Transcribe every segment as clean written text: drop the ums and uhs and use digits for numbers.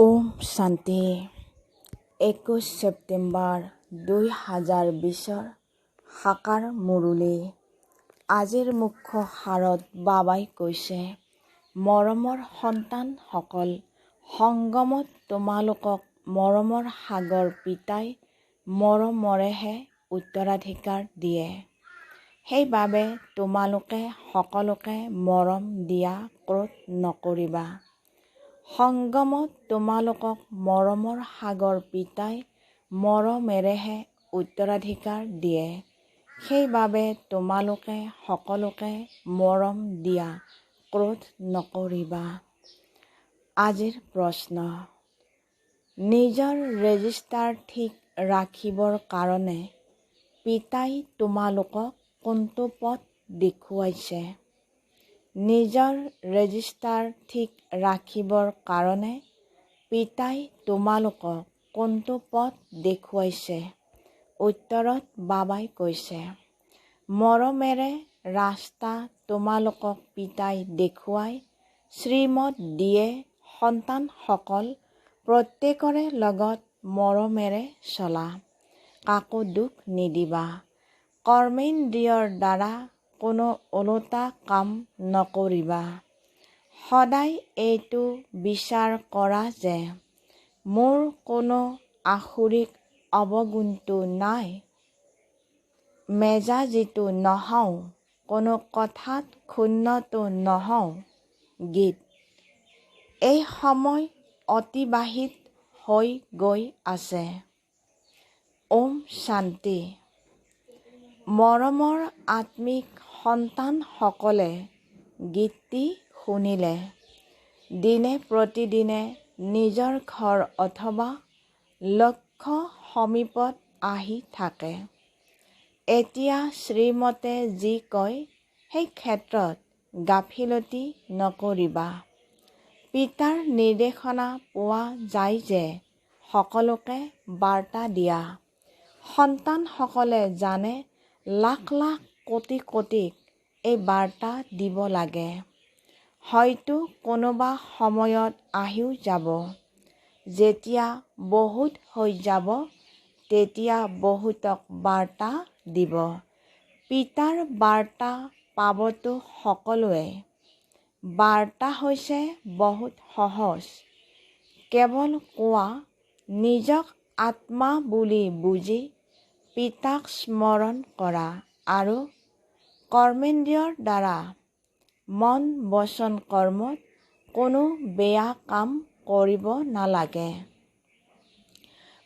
ওম শান্তি। 21 ছেপ্টেম্বৰ 2020 সাকাৰ মুৰুলী। আজিৰ মুখ্য সাৰত বাবাই কৈছে, মৰমৰ সন্তানসকল, সংগমত তোমালোকক মৰমৰ সাগৰ পিতাই মৰমৰেহে উত্তৰাধিকাৰ দিয়ে। সেইবাবে তোমালোকে সকলোকে মৰম দিয়া ক্ৰোধ নকৰিবা। সংগমত তোমালোকক মৰমৰ সাগৰ পিতাই মৰমেৰেহে উত্তৰাধিকাৰ দিয়ে। সেইবাবে তোমালোকে সকলোকে মৰম দিয়া ক্ৰোধ নকৰিবা। আজিৰ প্ৰশ্ন, নিজৰ ৰেজিষ্টাৰ ঠিক ৰাখিবৰ কাৰণে পিতাই তোমালোকক কোনটো পথ দেখুৱাইছে? নিজৰ ৰেজিষ্টাৰ ঠিক ৰাখিবৰ কাৰণে পিতাই তোমালোকক কোনটো পথ দেখুৱাইছে? উত্তৰত বাবাই কৈছে, মৰমেৰে ৰাস্তা তোমালোকক পিতাই দেখুৱাই শ্ৰীমত দিয়ে। সন্তানসকল, প্ৰত্যেকৰে লগত মৰমেৰে চলা, কাকো দুখ নিদিবা। কৰ্মেন্দ্ৰিয়ৰ দ্বাৰা কোনো ওলোটা কাম নকৰিবা। সদায় এইটো বিচাৰ কৰা যে মোৰ কোনো আসুৰিক অৱগুণটো নাই, মেজাজিতো নহওঁ, কোনো কথাত ক্ষুণ্ণতো নহওঁ। গীত। এই সময় অতিবাহিত হৈ গৈ আছে। ওম শান্তি। মৰমৰ আত্মিক সন্তানসকলে গীতটি শুনিলে দিনে প্ৰতিদিনে নিজৰ ঘৰ অথবা লক্ষ্য সমীপত আহি থাকে। এতিয়া শ্ৰীমতে যি কয় সেই ক্ষেত্ৰত গাফিলতি নকৰিবা। পিতাৰ নিৰ্দেশনা পোৱা যায় যে সকলোকে বাৰ্তা দিয়া। সন্তানসকলে জানে লাখ লাখ কোটি কোটিক এই বাৰ্তা দিব লাগে। হয়তো কোনোবা সময়ত আহিও যাব। যেতিয়া বহুত হৈ যাব তেতিয়া বহুতক বাৰ্তা দিব। পিতাৰ বাৰ্তা পাবতো সকলোৱে। বাৰ্তা হৈছে বহুত সহজ। কেৱল কোৱা, নিজক আত্মা বুলি বুজি পিতাক স্মৰণ কৰা আৰু কৰ্মেন্দ্ৰিয়ৰ দ্বাৰা মন বচন কৰ্মত কোনো বেয়া কাম কৰিব নালাগে।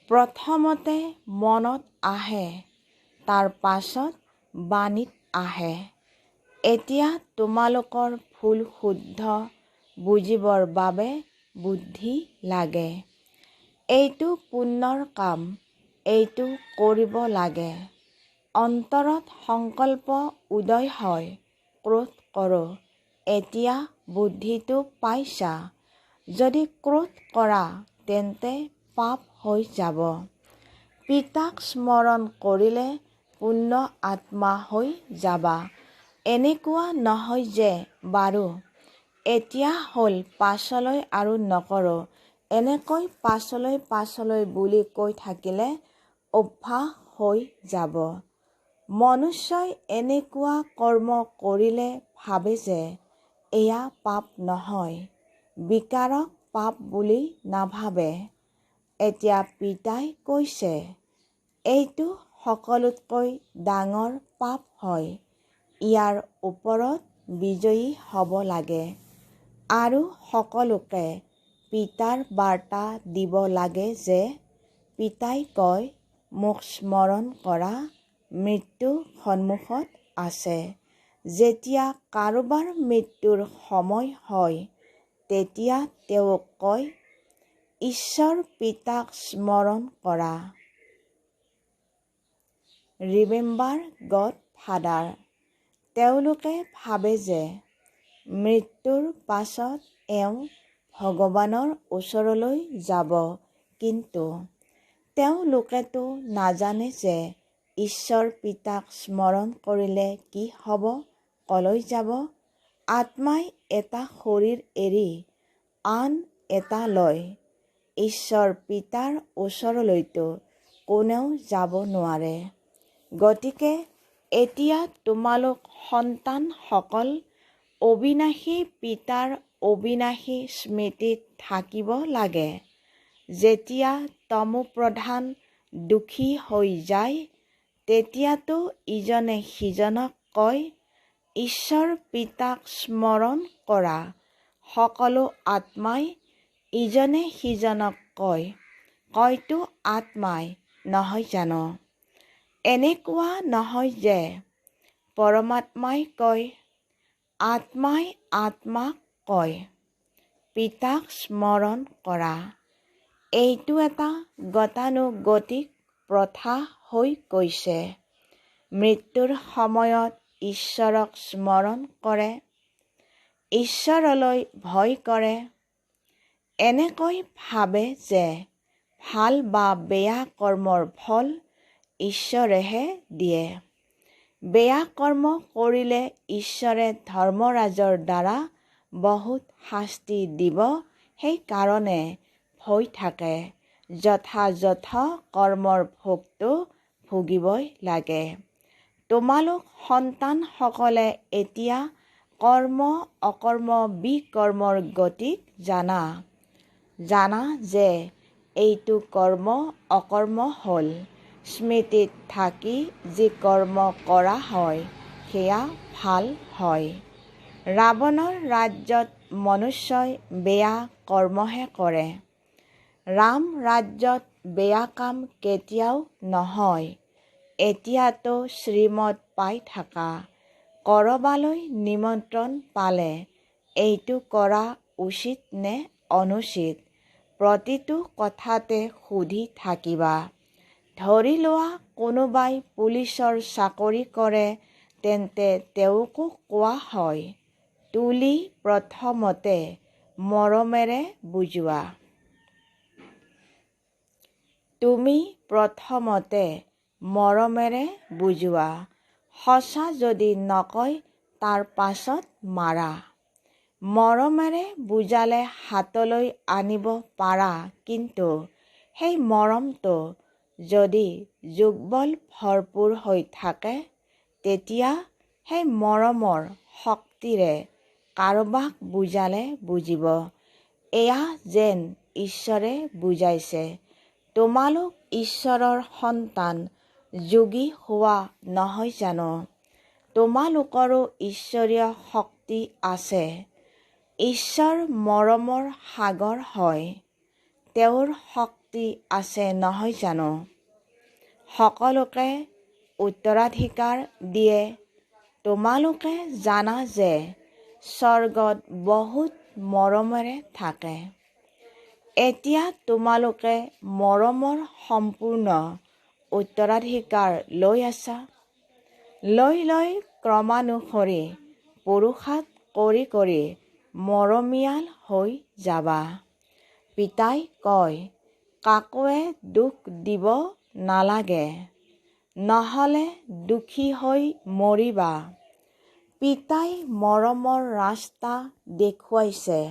প্ৰথমতে মনত আহে, তাৰ পাছত বাণীত আহে। এতিয়া তোমালোকৰ ভুল শুদ্ধ বুজিবৰ বাবে বুদ্ধি লাগে। এইটো পুণ্যৰ কাম, এইটো কৰিব লাগে। অন্তৰত সংকল্প উদয় হয়, ক্ৰোধ কৰোঁ। এতিয়া বুদ্ধিটো পাইছা। যদি ক্ৰোধ কৰা তেন্তে পাপ হৈ যাব। পিতাক স্মৰণ কৰিলে পূৰ্ণ আত্মা হৈ যাবা। এনেকুৱা নহয় যে বাৰু এতিয়া হ'ল পাছলৈ আৰু নকৰোঁ, এনেকৈ পাছলৈ বুলি কৈ থাকিলে অভ্যাস হৈ যাব। মনুষ্যই এনেকুৱা কৰ্ম কৰিলে ভাবে যে এয়া পাপ নহয়, বিকাৰক পাপ বুলি নাভাবে। এতিয়া পিতাই কৈছে, এইটো সকলোতকৈ ডাঙৰ পাপ হয়। ইয়াৰ ওপৰত বিজয়ী হ'ব লাগে আৰু সকলোকে পিতাৰ বাৰ্তা দিব লাগে যে পিতাই কয়, মোক স্মৰণ কৰা, মৃত্যু সন্মুখত আছে। যেতিয়া কাৰোবাৰ মৃত্যুৰ সময় হয় তেতিয়া তেওঁক কয়, ঈশ্বৰ পিতাক স্মৰণ কৰা। Remember god father. তেওঁলোকে ভাবে যে মৃত্যুৰ পাছত এওঁ ভগৱানৰ ওচৰলৈ যাব, কিন্তু তেওঁলোকেতো নাজানে যে ঈশ্বৰ পিতাক স্মৰণ কৰিলে কি হ'ব, কলৈ যাব। আত্মাই এটা শৰীৰ এৰি আন এটা লয়। ঈশ্বৰ পিতাৰ ওচৰলৈতো কোনেও যাব নোৱাৰে। গতিকে এতিয়া তোমালোক সন্তানসকল অবিনাশী পিতাৰ অবিনাশী স্মৃতিত থাকিব লাগে। যেতিয়া তমোপ্ৰধান দুখী হৈ যায়, তেতিয়াতো ইজনে সিজনক কয়, ঈশ্বৰ পিতাক স্মৰণ কৰা। সকলো আত্মাই ইজনে সিজনক কয়তো আত্মাই নহয় জানো? এনেকুৱা নহয় যে পৰমাত্মাই কয়, আত্মাই আত্মাক কয়, পিতাক স্মৰণ কৰা। এইটো এটা গতানুগতিক প্ৰথা হৈ গৈছে। মৃত্যুৰ সময়ত ঈশ্বৰক স্মৰণ কৰে, ঈশ্বৰলৈ ভয় কৰে। এনেকৈ ভাবে যে ভাল বা বেয়া কৰ্মৰ ফল ঈশ্বৰেহে দিয়ে। বেয়া কৰ্ম কৰিলে ঈশ্বৰে ধৰ্মৰাজৰ দ্বাৰা বহুত শাস্তি দিব, সেইকাৰণে ভয় থাকে। যথাযথ কৰ্মৰ ভোগটো ভুগিবই লাগে। তোমালোক সন্তানসকলে এতিয়া কৰ্ম অকৰ্ম বিকৰ্মৰ গতিক জানা যে এইটো কৰ্ম অকৰ্ম হ'ল। স্মৃতিত থাকি যি কৰ্ম কৰা হয় সেয়া ভাল হয়। ৰাৱণৰ ৰাজ্যত মনুষ্যই বেয়া কৰ্মহে কৰে। ৰাম ৰাজ্যত বেয়া কাম কেতিয়াও নহয়। এতিয়াতো শ্ৰীমত পাই থাকা। কৰবালৈ নিমন্ত্ৰণ পালে এইটো কৰা উচিত নে অনুচিত, প্ৰতিটো কথাতে সুধি থাকিবা। ধৰি লোৱা কোনোবাই পুলিচৰ চাকৰি কৰে, তেন্তে তেওঁকো কোৱা হয়, তুলি প্ৰথমতে মৰমেৰে বুজোৱা। তুমি প্ৰথমতে মৰমেৰে বুজোৱা। সঁচা যদি নকয় তাৰ পাছত মাৰা। মৰমেৰে বুজালে হাতলৈ আনিব পাৰা, কিন্তু সেই মৰমটো যদি যোগবল ভৰপূৰ হৈ থাকে, তেতিয়া সেই মৰমৰ শক্তিৰে কাৰোবাক বুজালে বুজিব। এয়া যেন ঈশ্বৰে বুজাইছে। তোমালোক ঈশ্বৰৰ সন্তান, যোগী হোৱা নহয় জানো? তোমালোকৰো ঈশ্বৰীয় শক্তি আছে। ঈশ্বৰ মৰমৰ সাগৰ হয়। তেওঁৰ শক্তি আছে নহয় জানো? সকলোকে উত্তৰাধিকাৰ দিয়ে। তোমালোকে জানা যে স্বৰ্গত বহুত মৰমেৰে থাকে। এতিয়া তোমালোকে মৰমৰ সম্পূৰ্ণ উত্তৰাধিকাৰ লৈ আছা। লৈ ক্ৰমানুসৰি পুৰুষাৰ্থ কৰি মৰমীয়াল হৈ যাবা। পিতাই কয়, কাকোৱে দুখ দিব নালাগে, নহ'লে দুখী হৈ মৰিবা। পিতাই মৰমৰ ৰাস্তা দেখুৱাইছে।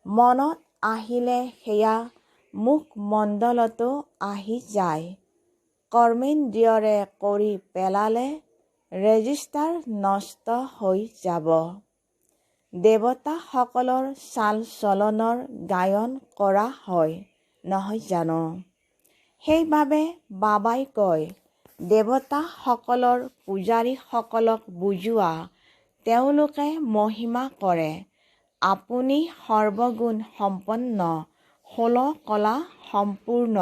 মনত আহিলে সেয়া মুখমণ্ডলতো আহি যায়। কৰ্মেন্দ্ৰিয়ৰে কৰি পেলালে ৰেজিষ্টাৰ নষ্ট হৈ যাব। দেৱতাসকলৰ চাল চলনৰ গায়ন কৰা হয় নহয় জানো? সেইবাবে বাবাই কয়, দেৱতাসকলৰ পূজাৰীসকলক বুজোৱা, তেওঁলোকে মহিমা কৰে। আপুনি সৰ্বগুণ সম্পন্ন, 16 কলা সম্পূৰ্ণ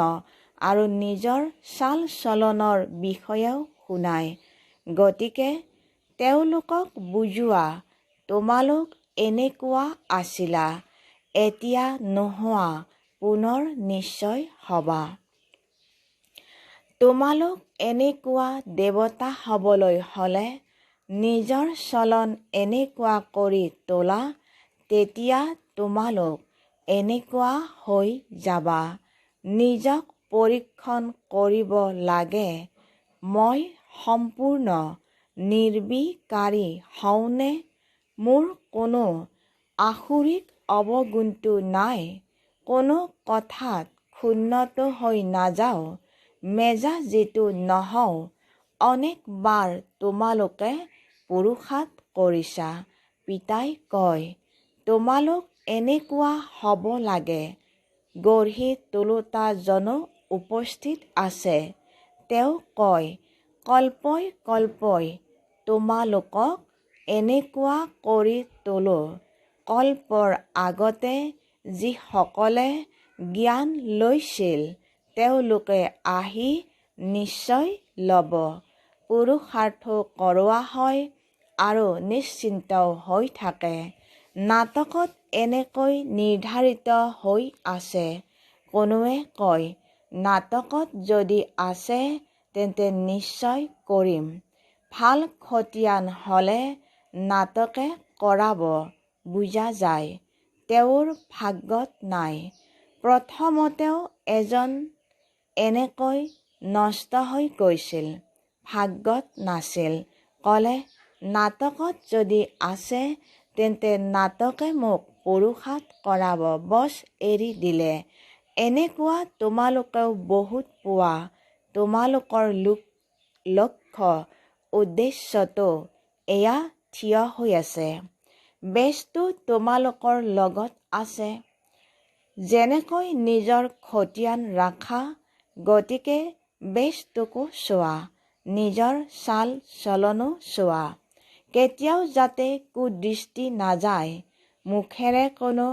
আৰু নিজৰ চাল চলনৰ বিষয়েও শুনায়। গতিকে তেওঁলোকক বুজোৱা, তোমালোক এনেকুৱা আছিলা, এতিয়া নোহোৱা, পুনৰ নিশ্চয় হবা। তোমালোক এনেকুৱা দেৱতা হবলৈ হলে নিজৰ চলন এনেকুৱা কৰি তোলা, তেতিয়া তোমালোক এনেকুৱা হৈ যাবা। নিজক পৰীক্ষণ কৰিব লাগে, মই সম্পূৰ্ণ নিৰ্বিকাৰী হওঁনে? মোৰ কোনো আসুৰিক অৱগুণটো নাই। কোনো কথাত ক্ষুণ্ণটো হৈ নাযাওঁ, মেজাজ যিটো নহওঁ। অনেকবাৰ তোমালোকে পুৰুষাৰ্থ কৰিছা। পিতাই কয়, তোমালোক এনেকুৱা হ'ব লাগে। গঢ়ি তোলোতাজনো উপস্থিত আছে। তেওঁ কয়, কল্পই কল্পই তোমালোকক এনেকুৱা কৰি তোলো। কল্পৰ আগতে যিসকলে জ্ঞান লৈছিল, তেওঁলোকে আহি নিশ্চয় ল'ব। পুৰুষাৰ্থ কৰোৱা হয় আৰু নিশ্চিন্তও হৈ থাকে। নাটকত এনেকৈ নিৰ্ধাৰিত হৈ আছে। কোনোৱে কয়, নাটকত যদি আছে তেন্তে নিশ্চয় কৰিম। ভাল খতিয়ান হ'লে নাটকে কৰাব বুজা যায়। তেওঁৰ ভাগ্যত নাই। প্ৰথমতেও এজন এনেকৈ নষ্ট হৈ গৈছিল, ভাগ্যত নাছিল। ক'লে, নাটকত যদি আছে তেন্তে নাটকে মোক পুৰুষাৰ্থ কৰাব। বছ এৰি দিলে। এনেকুৱা তোমালোকেও বহুত পোৱা। তোমালোকৰ লক্ষ্য উদ্দেশ্যটো এয়া থিয় হৈ আছে। বেজটো তোমালোকৰ লগত আছে। যেনেকৈ নিজৰ খতিয়ান ৰাখা, গতিকে বেজটোকো চোৱা, নিজৰ চাল চলনো চোৱা। কেতিয়াও যাতে কুদৃষ্টি নাযায়। মুখেৰে কোনো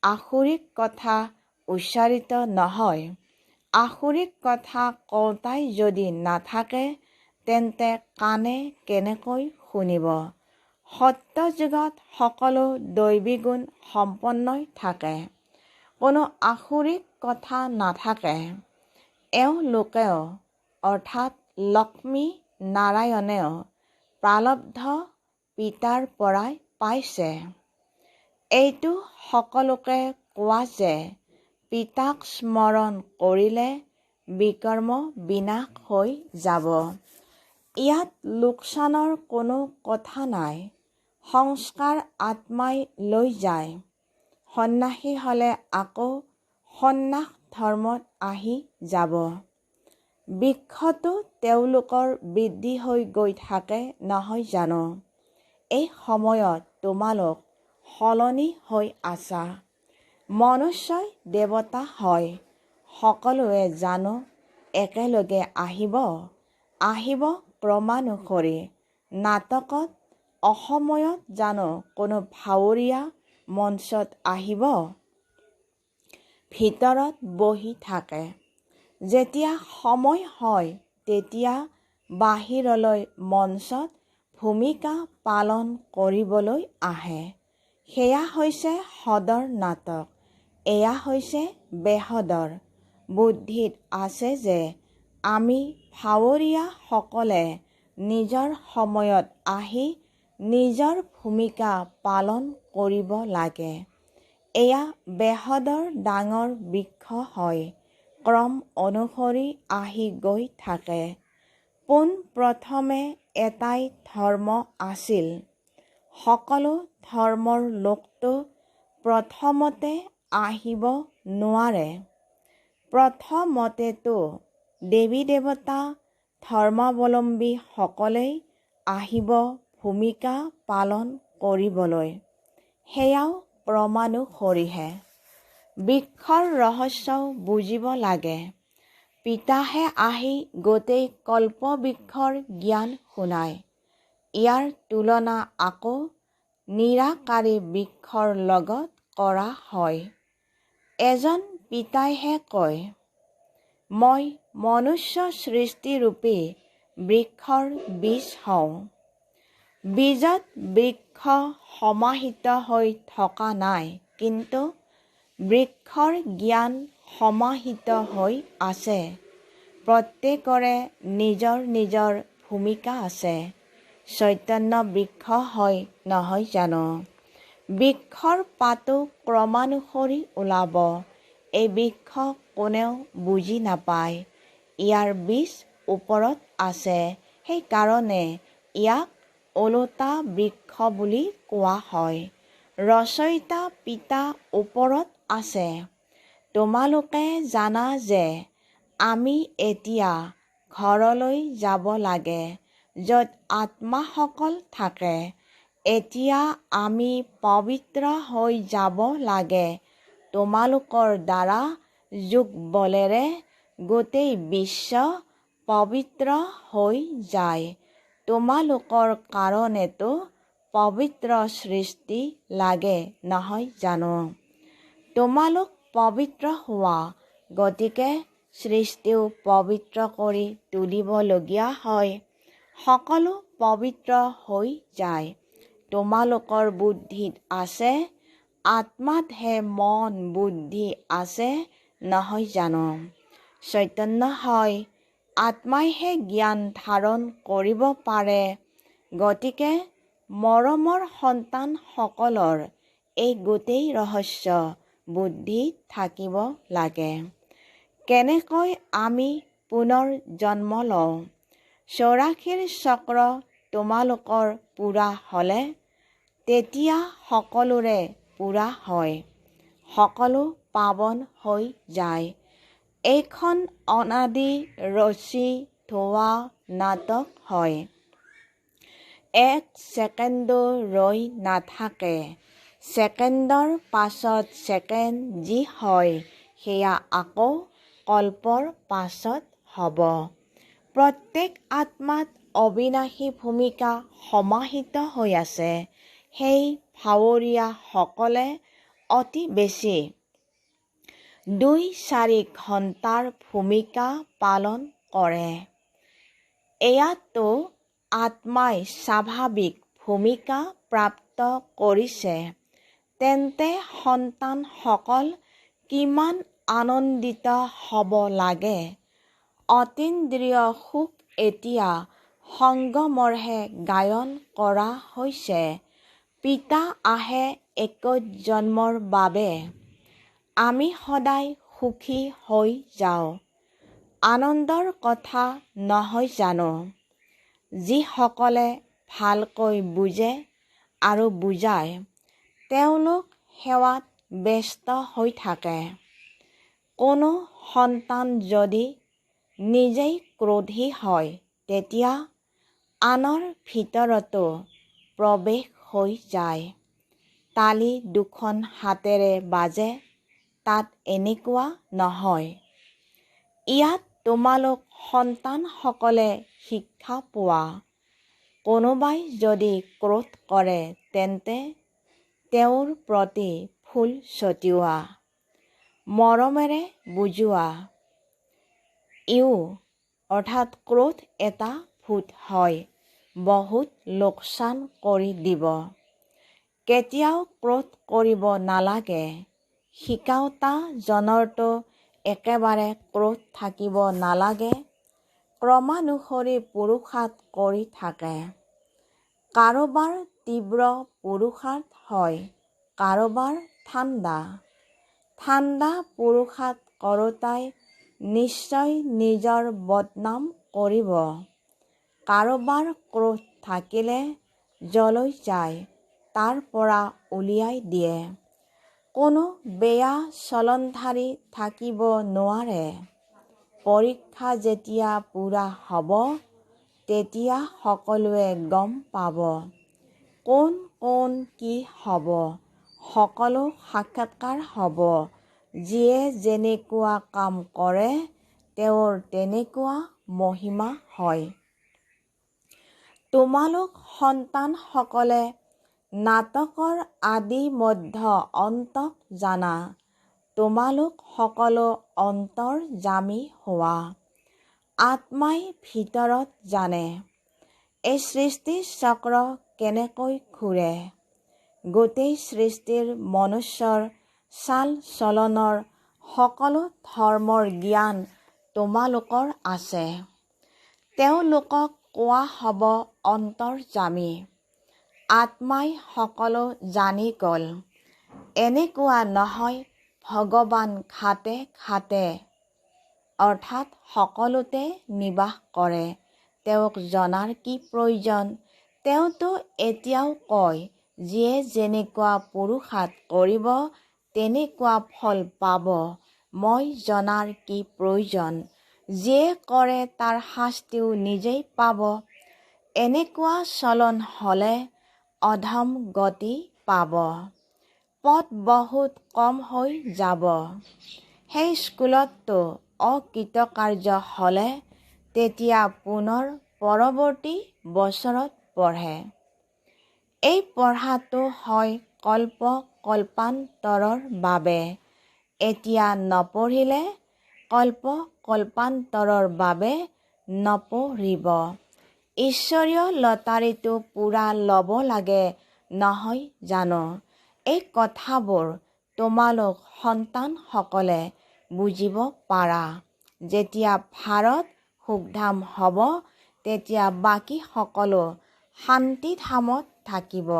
আসুৰিক কথা উচ্চাৰিত নহয়। আসুৰিক কথা কওঁতাই যদি নাথাকে, তেন্তে কাণে কেনেকৈ শুনিব? সত্য যুগত সকলো দৈবী গুণ সম্পন্নই থাকে। কোনো আসুৰিক কথা নাথাকে। এওঁলোকেও অৰ্থাৎ লক্ষ্মী নাৰায়ণেও প্ৰাৰব্ধ পিতাৰ পৰাই পাইছে। এইটো সকলোকে কোৱা যে পিতাক স্মৰণ কৰিলে বিকৰ্ম বিনাশ হৈ যাব। ইয়াত লোকচানৰ কোনো কথা নাই। সংস্কাৰ আত্মাই লৈ যায়। সন্ন্যাসী হ'লে আকৌ সন্ন্যাস ধৰ্মত আহি যাব। বৃক্ষটো তেওঁলোকৰ বৃদ্ধি হৈ গৈ থাকে নহয় জানো? এই সময়ত তোমালোক সলনি হৈ আছা। মনুষ্যই দেৱতা হয়। সকলোৱে জানো একেলগে আহিব ক্ৰমানুসৰি। নাটকত অসময়ত জানো কোনো ভাৱৰীয়া মঞ্চত আহিব? ভিতৰত বহি থাকে। যেতিয়া সময় হয় তেতিয়া বাহিৰলৈ মঞ্চত ভূমিকা পালন কৰিবলৈ আহে। সেয়া হৈছে সদৰ নাটক। এয়া হৈছে বেহদৰ। বুদ্ধিত আছে যে আমি ভাৱৰীয়াসকলে নিজৰ সময়ত আহি নিজৰ ভূমিকা পালন কৰিব লাগে। এয়া বেহদৰ ডাঙৰ বৃক্ষ হয়। ক্ৰম অনুসৰি আহি গৈ থাকে। পোন প্ৰথমে এটাই ধৰ্ম আছিল। সকলো ধৰ্মৰ লোকতো প্ৰথমতে আহিব নোৱাৰে। প্ৰথমতেতো দেৱী দেৱতা ধৰ্মাৱলম্বী সকলেই আহিব ভূমিকা পালন কৰিবলৈ। সেয়াও ক্ৰমানুসৰিহে। বৃক্ষৰ ৰহস্যও বুজিব লাগে। পিতাহে আহি গোটেই কল্পবৃক্ষৰ জ্ঞান শুনায়। ইয়াৰ তুলনা আকৌ নিৰাকাৰী বৃক্ষৰ লগত কৰা হয়। এজন পিতাইহে কয়, মই মনুষ্য সৃষ্টিৰূপী বৃক্ষৰ বীজ হওঁ। বীজত বৃক্ষ সমাহিত হৈ থকা নাই, কিন্তু বৃক্ষৰ জ্ঞান সমাহিত হৈ আছে। প্ৰত্যেকৰে নিজৰ নিজৰ ভূমিকা আছে। চৈতন্য বৃক্ষ হয় নহয় জানো? বৃক্ষৰ পাতো ক্ৰমানুসৰি ওলাব। এই বৃক্ষ কোনেও বুজি নাপায়। ইয়াৰ বীজ ওপৰত আছে। সেইকাৰণে ইয়াক ওলোটা বৃক্ষ বুলি কোৱা হয়। ৰচয়িতা পিতা ওপৰত আছে। তোমালোকে জানা যে আমি এতিয়া ঘৰলৈ যাব লাগে, য'ত আত্মাসকল থাকে। এতিয়া আমি পবিত্ৰ হৈ যাব লাগে। তোমালোকৰ দ্বাৰা যোগ বলেৰে গোটেই বিশ্ব পবিত্ৰ হৈ যায়। তোমালোকৰ কাৰণেতো পবিত্ৰ সৃষ্টি লাগে, নহয় জানো? তোমালোক পবিত্ৰ হোৱা, গতিকে সৃষ্টিও পবিত্ৰ কৰি তুলিবলগীয়া হয়। সকলো পবিত্ৰ হৈ যায়। তোমালোকৰ বুদ্ধিত আছে, আত্মাতহে মন বুদ্ধি আছে, নহয় জানো? চৈতন্য হয়, আত্মাইহে জ্ঞান ধাৰণ কৰিব পাৰে। গতিকে মৰমৰ সন্তানসকলৰ এই গোটেই ৰহস্য বুদ্ধিত থাকিব লাগে। কেনেকৈ আমি পুনৰ জন্ম লওঁ? 84 চক্ৰ তোমালোকৰ পূৰা হ'লে তেতিয়া সকলোৰে পূৰা হয়, সকলো পাৱন হৈ যায়। এইখন অনাদি ৰচি থোৱা নাটক হয়। এক ছেকেণ্ডো ৰৈ নাথাকে। ছেকেণ্ডৰ পাছত ছেকেণ্ড যি হয় সেয়া আকৌ কল্পৰ পাছত হ'ব। প্ৰত্যেক আত্মাত অবিনাশী ভূমিকা সমাহিত হৈ আছে। সেই ভাৱৰীয়াসকলে অতি বেছি 2-4 ঘণ্টাৰ ভূমিকা পালন কৰে। এয়াতো আত্মাই স্বাভাৱিক ভূমিকা প্ৰাপ্ত কৰিছে। তেন্তে সন্তানসকল কিমান আনন্দিত হ'ব লাগে। অতীন্দ্ৰিয় সুখ এতিয়া সংগমৰহে গায়ন কৰা হৈছে। পিতা আহে 21 জন্মৰ বাবে। আমি সদায় সুখী হৈ যাওঁ। আনন্দৰ কথা নহয় জানো? যিসকলে ভালকৈ বুজে আৰু বুজায়, তেওঁলোক সেৱাত ব্যস্ত হৈ থাকে। কোনো সন্তান যদি নিজেই ক্ৰোধী হয়, তেতিয়া আনৰ ভিতৰতো প্ৰৱেশ হৈ যায়। তালি দুখন হাতেৰে বাজে, তাত এনেকুৱা নহয়। ইয়াত তোমালোক সন্তানসকলে শিক্ষা পোৱা। কোনোবাই যদি ক্ৰোধ কৰে, তেন্তে তেওঁৰ প্ৰতি ফুল ছটিওৱা, মৰমেৰে বুজোৱা। অৰ্থাৎ ক্ৰোধ এটা ভূত হয়, বহুত লোকচান কৰি দিব। কেতিয়াও ক্ৰোধ কৰিব নালাগে। শিকাওঁতা জনৰতো একেবাৰে ক্ৰোধ থাকিব নালাগে। ক্ৰমানুসৰি পুৰুষাৰ্থ কৰি থাকে। কাৰোবাৰ তীব্ৰ পুৰুষাৰ্থ হয়, কাৰোবাৰ ঠাণ্ডা। ঠাণ্ডা পুৰুষাৰ্থ কৰোঁতাই নিশ্চয় নিজৰ বদনাম কৰিব। কাৰোবাৰ ক্ৰোধ থাকিলে যলৈ যায় তাৰ পৰা উলিয়াই দিয়ে। কোনো বেয়া চলনধাৰী থাকিব নোৱাৰে। পৰীক্ষা যেতিয়া পূৰা হ'ব, তেতিয়া সকলোৱে গম পাব কোন কোন কি হ'ব। সকলো সাক্ষাৎকাৰ হ'ব। যিয়ে যেনেকুৱা কাম কৰে, তেওঁৰ তেনেকুৱা মহিমা হয়। তোমালোক সন্তানসকলে নাটকৰ আদি মধ্য অন্তক জানা। তোমালোক সকলো অন্তৰ্যামী হোৱা। আত্মাই ভিতৰত জানে। এই সৃষ্টি চক্ৰ কেনেকৈ ঘূৰে। গোটেই সৃষ্টিৰ মনুষ্যৰ চাল চলনৰ সকলো ধৰ্মৰ জ্ঞান তোমালোকৰ আছে। তেওঁলোকক কোৱা হ'ব অন্তৰ্যামী। আত্মাই সকলো জানি গ'ল। এনেকুৱা নহয় ভগৱান ঘাটে ঘাটে অৰ্থাৎ সকলোতে নিবাস কৰে। তেওঁক জনাৰ কি প্ৰয়োজন? তেওঁতো এতিয়াও কয়, যিয়ে যেনেকুৱা পুৰুষাৰ্থ কৰিব তেনেকুৱা ফল পাব। মই জনাৰ কি প্ৰয়োজন? যিয়ে কৰে তাৰ শাস্তিও নিজেই পাব। এনেকুৱা চলন হ'লে অধম গতি পাব। পথ বহুত কম হৈ যাব। সেই স্কুলতো অকৃতকাৰ্য হ'লে তেতিয়া পুনৰ পৰৱৰ্তী বছৰত পঢ়ে। এই পঢ়াটো হয় কল্পান্তৰৰ বাবে। এতিয়া নপঢ়িলে কল্পান্তৰৰ বাবে নপঢ়িব। ঈশ্বৰীয় লটাৰীটো পূৰা ল'ব লাগে নহয় জানো? এই কথাবোৰ তোমালোক সন্তানসকলে বুজিব পাৰা। যেতিয়া ভাৰত সুখধাম হ'ব তেতিয়া বাকী সকলো শান্তিধামত থাকিব।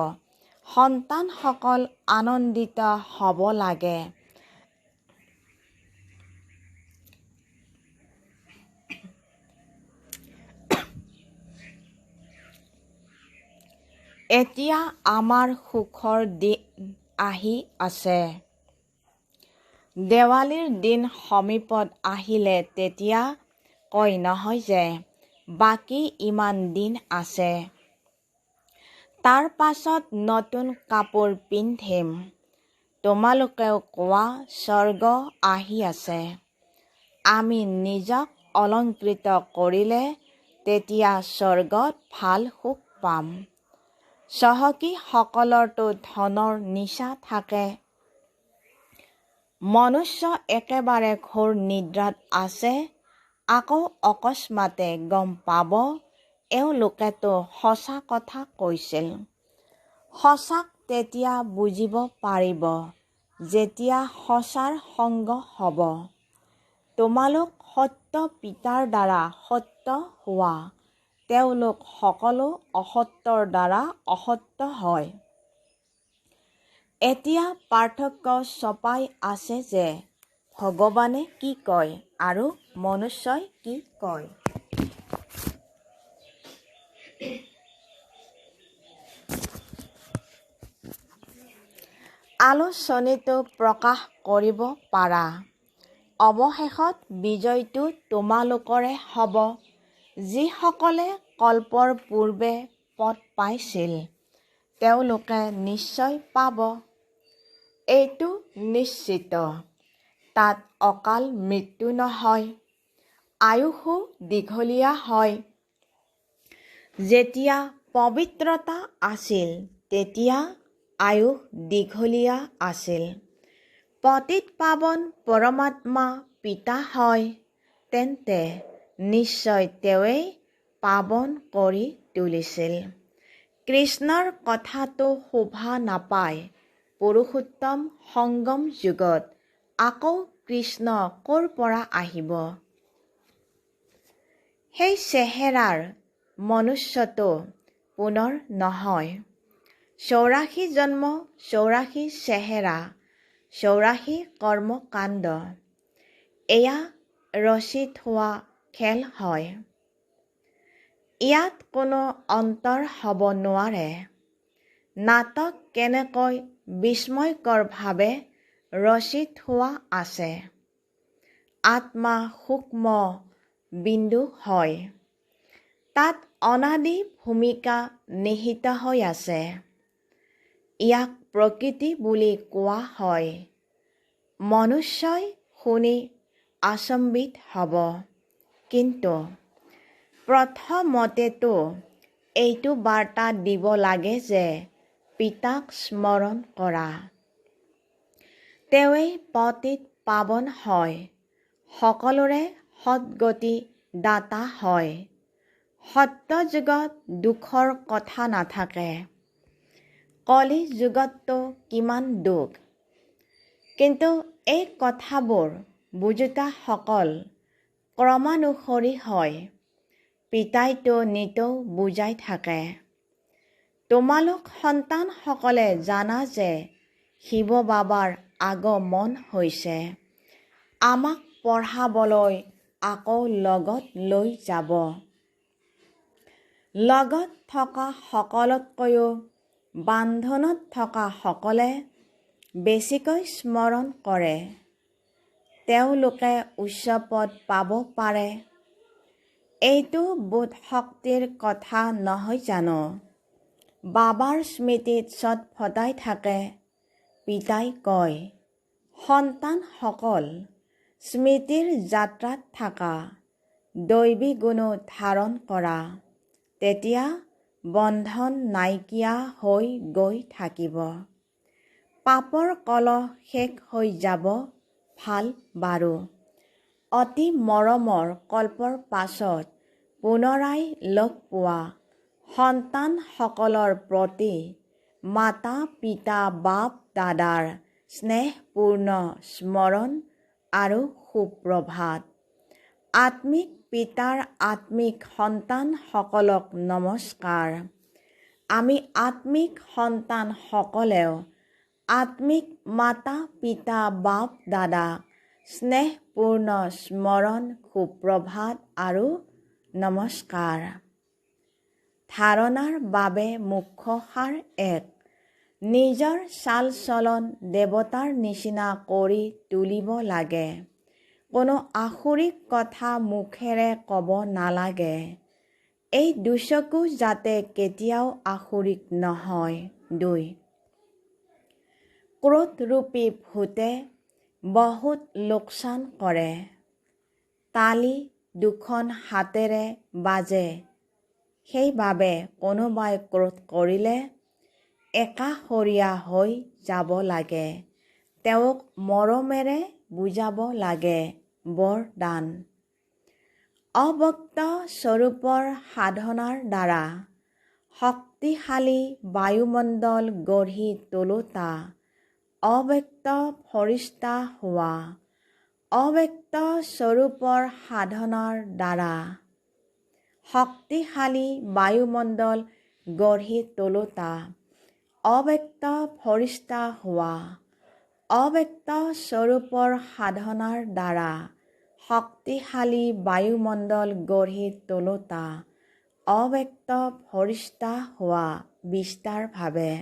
সন্তানসকল আনন্দিত হ'ব লাগে। এতিয়া আমাৰ সুখৰ দিন আহি আছে। দেৱালীৰ দিন সমীপত আহিলে তেতিয়া কয় নহয় যে বাকী ইমান দিন আছে। তাৰ পাছত নতুন কাপোৰ পিন্ধিম। তোমালোকেও কোৱা স্বৰ্গ আহি আছে। আমি নিজক অলংকৃত কৰিলে তেতিয়া স্বৰ্গত ভাল সুখ পাম। চহকীসকলৰতো ধনৰ নিচা থাকে। মনুষ্য একেবাৰে ঘোৰ নিদ্ৰাত আছে। আকৌ অকস্মাতে গম পাব এওঁলোকেতো সঁচা কথা কৈছিল। সঁচাক তেতিয়া বুজিব পাৰিব যেতিয়া সঁচাৰ সংগ হ'ব। তোমালোক সত্য পিতাৰ দ্বাৰা সত্য হোৱা। তেওঁলোক সকলো অসত্যৰ দ্বাৰা অসত্য হয়। এতিয়া পাৰ্থক্য ছপাই আছে যে ভগৱানে কি কয় আৰু মনুষ্যই কি কয়। আলোচনীটো প্ৰকাশ কৰিব পাৰা। অৱশেষত বিজয়টো তোমালোকৰে হ'ব। যিসকলে কল্পৰ পূৰ্বে পদ পাইছিল তেওঁলোকে নিশ্চয় পাব। এইটো নিশ্চিত, তাত অকাল মৃত্যু নহয়, আয়ুসো দীঘলীয়া হয়। যেতিয়া পবিত্ৰতা আছিল তেতিয়া আয়ুস দীঘলীয়া আছিল। পতিত পাৱন পৰমাত্মা পিতা হয়, তেন্তে নিশ্চয় তেওঁৱেই পাৱন কৰি তুলিছিল। কৃষ্ণৰ কথাটো শোভা নাপায় পুৰুষোত্তম সংগম যুগত আকৌ কৃষ্ণ ক'ৰ পৰা আহিব? সেই চেহেৰাৰ মনুষ্যটো পুনৰ নহয়। 84 জন্ম, 84 চেহেৰা, 84 কৰ্মকাণ্ড। এয়া ৰচি থোৱা খেল হয়। ইয়াত কোনো অন্তৰ হ'ব নোৱাৰে। নাটক কেনেকৈ বিস্ময়কৰভাৱে ৰচি থোৱা আছে। আত্মা সূক্ষ্ম বিন্দু হয়। তাত অনাদি ভূমিকা নিহিত হৈ আছে। ইয়াক প্ৰকৃতি বুলি কোৱা হয়। মনুষ্যই শুনি আচম্বিত হ'ব। কিন্তু প্ৰথমতেতো এইটো বাৰ্তা দিব লাগে যে পিতাক স্মৰণ কৰা। তেওঁৱেই পতিত পাৱন হয়, সকলোৰে সদ্গতি দাতা হয়। সত্য যুগত দুখৰ কথা নাথাকে। কলি যুগততো কিমান দুখ। কিন্তু এই কথাবোৰ বুজোতাসকল ক্ৰমানুসৰি হয়। পিতাইতো নিতৌ বুজাই থাকে। তোমালোক সন্তানসকলে জানা যে শিৱ বাবাৰ আগমন হৈছে। আমাক পঢ়াবলৈ আকৌ লগত লৈ যাব। লগত থকা সকলতকৈও বান্ধনত থকা সকলে বেছিকৈ স্মৰণ কৰে। তেওঁলোকে উচ্চ পদ পাব পাৰে। এইটো বোধ শক্তিৰ কথা নহয় জানো? বাবাৰ স্মৃতিত চটফটাই থাকে। পিতাই কয়, সন্তানসকল, স্মৃতিৰ যাত্ৰাত থাকা, দৈবী গুণো ধাৰণ কৰা, তেতিয়া বন্ধন নাইকিয়া হৈ গৈ থাকিব। পাপৰ কলহ শেষ হৈ যাব ভাল বাৰু। অতি মৰমৰ কল্পৰ পাছত পুনৰাই লগ পোৱা সন্তানসকলৰ প্ৰতি মাতা পিতা বাপ দাদাৰ স্নেহপূৰ্ণ স্মৰণ আৰু সুপ্ৰভাত। আত্মিক পিতাৰ আত্মিক সন্তানসকলক নমস্কাৰ। আমি আত্মিক সন্তানসকলেও আত্মিক মাতা পিতা বাপ দাদাক স্নেহপূৰ্ণ স্মৰণ, সুপ্ৰভাত আৰু নমস্কাৰ। ধাৰণাৰ বাবে মুখ্য সাৰ 1। নিজৰ চাল চলন দেৱতাৰ নিচিনা কৰি তুলিব লাগে। কোনো আসুৰিক কথা মুখেৰে ক'ব নালাগে। এই দুচকু যাতে কেতিয়াও আসুৰিক নহয়। 2। ক্ৰোধৰূপী ভূতে বহুত লোকচান কৰে। তালি দুখন হাতেৰে বাজে। সেইবাবে কোনোবাই ক্ৰোধ কৰিলে একাষৰীয়া হৈ যাব লাগে। তেওঁক মৰমেৰে বুজাব লাগে। বৰদান। অব্যক্ত স্বৰূপৰ সাধনাৰ দ্বাৰা শক্তিশালী বায়ুমণ্ডল গঢ়ি তোলোতা, অব্যক্ত ফৰিস্তা হোৱা। অব্যক্ত স্বৰূপৰ সাধনাৰ দ্বাৰা শক্তিশালী বায়ুমণ্ডল গঢ়ি তোলোতা, অব্যক্ত ফৰিস্তা হোৱা। অব্যক্ত স্বৰূপৰ সাধনাৰ দ্বাৰা শক্তিশালী বায়ুমণ্ডল গঢ়ি তোলোতা, অব্যক্ত ফৰিস্তা হোৱা। বিস্তাৰভাৱে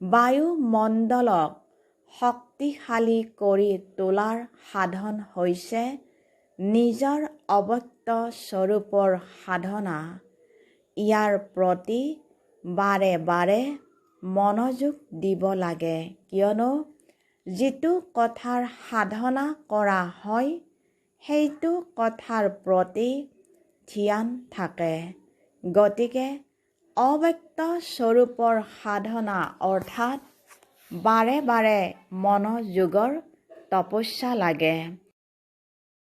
বায়ুমণ্ডলক শক্তিশালী কৰি তোলাৰ সাধন হৈছে নিজৰ অব্যক্ত স্বৰূপৰ সাধনা। ইয়াৰ প্ৰতি বাৰে বাৰে মনোযোগ দিব লাগে, কিয়নো যিটো কথাৰ সাধনা কৰা হয় সেইটো কথাৰ প্ৰতি ধ্যান থাকে। গতিকে অব্যক্ত স্বৰূপৰ সাধনা অৰ্থাৎ বাৰে বাৰে মনোযোগৰ তপস্যা লাগে।